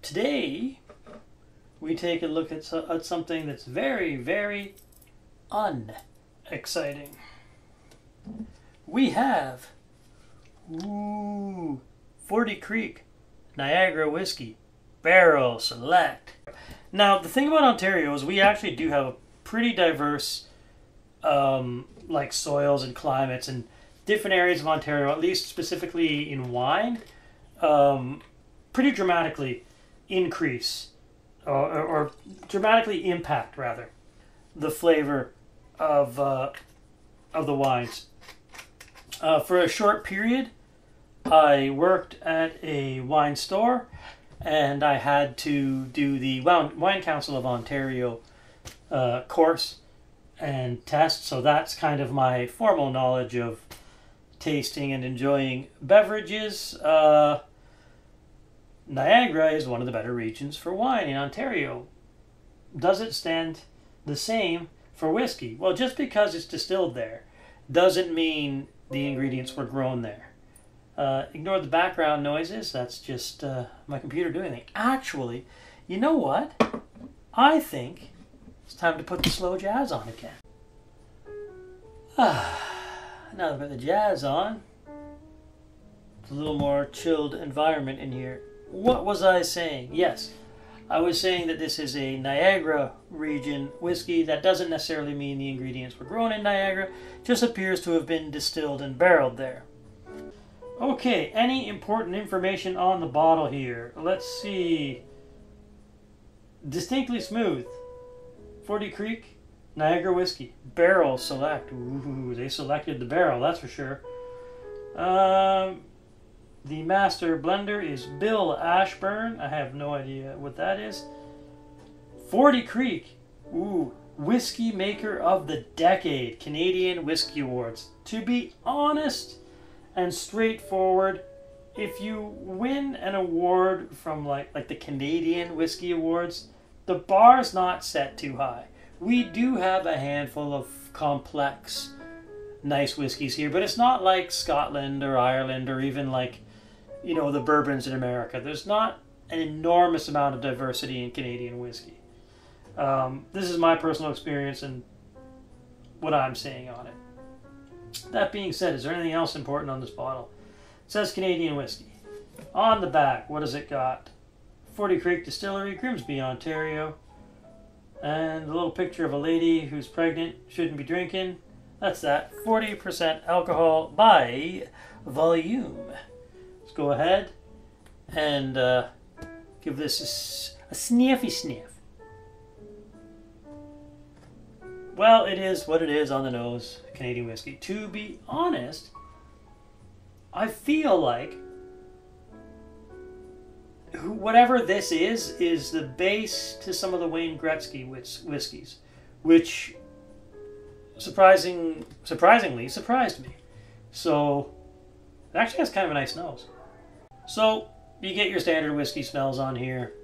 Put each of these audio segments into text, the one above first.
Today, we take a look at something that's very, very unexciting. We have 40 Creek Niagara Whiskey Barrel Select. Now, the thing about Ontario is we actually do have a pretty diverse like soils and climates, and different areas of Ontario, at least specifically in wine, pretty dramatically increase or dramatically impact rather the flavor of the wines. For a short period, I worked at a wine store, and I had to do the Wine Council of Ontario course and test. So that's kind of my formal knowledge of tasting and enjoying beverages. Niagara is one of the better regions for wine in Ontario. Does it stand the same for whiskey? Well, just because it's distilled there doesn't mean the ingredients were grown there. Ignore the background noises. That's just my computer doing anything. Actually, you know what? I think it's time to put the slow jazz on again. Now that I've got the jazz on, it's a little more chilled environment in here. What was I saying? Yes, I was saying that this is a Niagara region whiskey. That doesn't necessarily mean the ingredients were grown in Niagara, just appears to have been distilled and barreled there. Okay, any important information on the bottle here? Let's see. Distinctly smooth. 40 Creek Niagara Whiskey Barrel Select. Ooh, they selected the barrel, that's for sure. The master blender is Bill Ashburn. I have no idea what that is. 40 Creek. Ooh, Whiskey Maker of the Decade. Canadian Whiskey Awards. To be honest and straightforward, if you win an award from like the Canadian Whiskey Awards, the bar's not set too high. We do have a handful of complex, nice whiskeys here, but it's not like Scotland or Ireland or even like, you know, the bourbons in America. There's not an enormous amount of diversity in Canadian whiskey. This is my personal experience and what I'm saying on it. That being said, is there anything else important on this bottle? It says Canadian whiskey. On the back, what does it got? 40 Creek Distillery, Grimsby, Ontario. And a little picture of a lady who's pregnant, shouldn't be drinking. That's that. 40% alcohol by volume. Let's go ahead and give this a sniffy sniff. Well, it is what it is on the nose, Canadian whiskey. To be honest, I feel like whatever this is the base to some of the Wayne Gretzky whiskeys, which surprisingly surprised me. So it actually has kind of a nice nose. So you get your standard whiskey smells on here.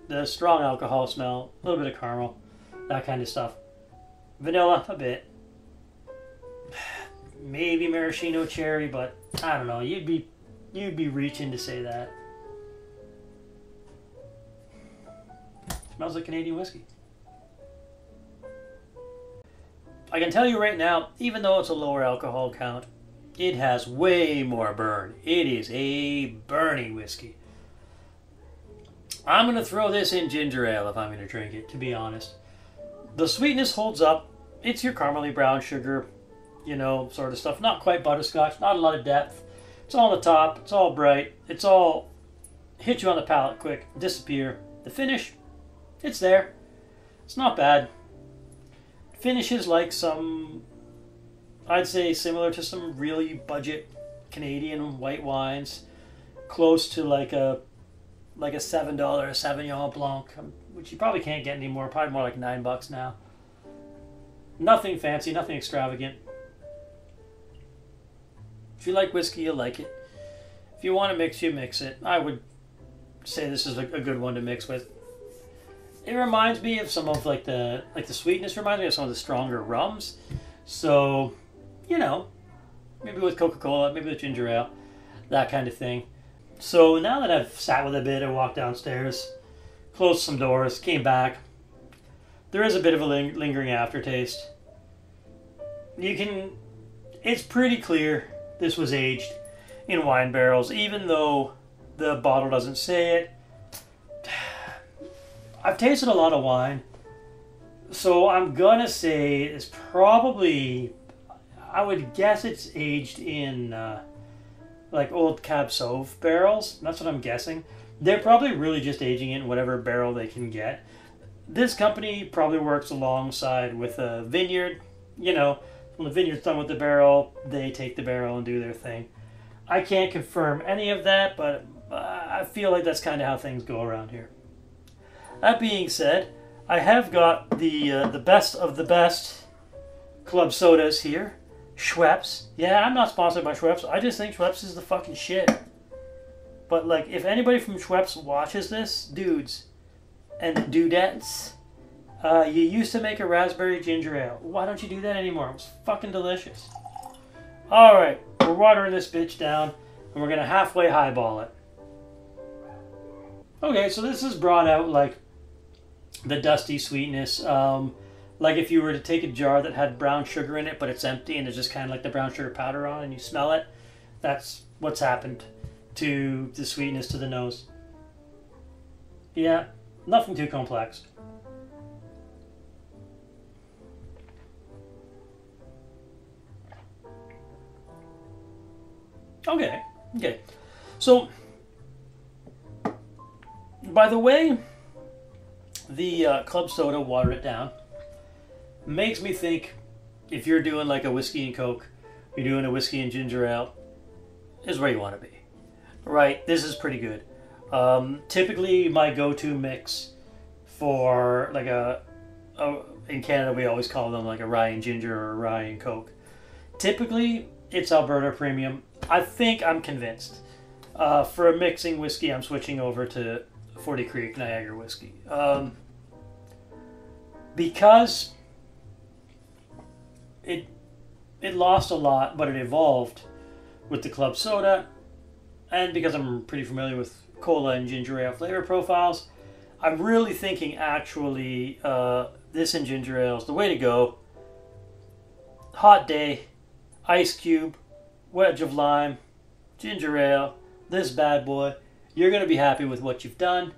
The strong alcohol smell, a little bit of caramel, that kind of stuff. Vanilla, a bit. Maybe maraschino cherry, but I don't know. You'd be reaching to say that. Smells like Canadian whiskey. I can tell you right now, even though it's a lower alcohol count, it has way more burn. It is a burny whiskey. I'm going to throw this in ginger ale if I'm going to drink it, to be honest. The sweetness holds up. It's your caramely brown sugar, you know, sort of stuff. Not quite butterscotch, not a lot of depth. It's all on the top, it's all bright. It's all hit you on the palate quick, disappear. The finish, it's there. It's not bad. Finishes like some, I'd say similar to some really budget Canadian white wines. Close to like a $7 Sauvignon Blanc, which you probably can't get anymore. Probably more like $9 now. Nothing fancy, nothing extravagant. If you like whiskey, you'll like it. If you want to mix, you mix it. I would say this is a good one to mix with. It reminds me of some of the sweetness reminds me of some of the stronger rums. So, you know, maybe with Coca-Cola, maybe with ginger ale, that kind of thing. So now that I've sat with a bit and walked downstairs, closed some doors, came back. There is a bit of a lingering aftertaste. It's pretty clear this was aged in wine barrels, even though the bottle doesn't say it. I've tasted a lot of wine, so I'm gonna say it's probably, I would guess it's aged in like old Cab Sauv barrels. That's what I'm guessing. They're probably really just aging it in whatever barrel they can get. This company probably works alongside with a vineyard. You know, when the vineyard's done with the barrel, they take the barrel and do their thing. I can't confirm any of that, but I feel like that's kind of how things go around here. That being said, I have got the best of the best club sodas here. Schweppes. Yeah, I'm not sponsored by Schweppes. I just think Schweppes is the fucking shit. But like, if anybody from Schweppes watches this, dudes and dudettes, you used to make a raspberry ginger ale. Why don't you do that anymore? It was fucking delicious. Alright, we're watering this bitch down, and we're gonna halfway highball it. Okay, so this has brought out like the dusty sweetness. Like if you were to take a jar that had brown sugar in it, but it's empty and there's just kind of like the brown sugar powder on, and you smell it, that's what's happened to the sweetness to the nose. Yeah, nothing too complex. Okay. So, by the way, the club soda watered it down. Makes me think, if you're doing like a whiskey and coke, you're doing a whiskey and ginger ale, is where you want to be. Right, this is pretty good. Typically, my go-to mix for like in Canada we always call them like a rye and ginger or a rye and coke. Typically, it's Alberta Premium. I think I'm convinced. For a mixing whiskey, I'm switching over to 40 Creek Niagra whiskey. Because it lost a lot, but it evolved with the club soda, and because I'm pretty familiar with cola and ginger ale flavor profiles, I'm really thinking actually this and ginger ale is the way to go. Hot day, ice cube, wedge of lime, ginger ale, this bad boy. You're going to be happy with what you've done.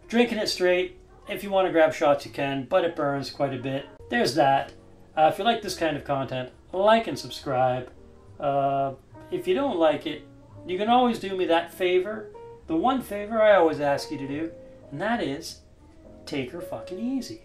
Drinking it straight. If you want to grab shots, you can, but it burns quite a bit. There's that. If you like this kind of content, like and subscribe. If you don't like it, you can always do me that favor. The one favor I always ask you to do, and that is, take her fucking easy.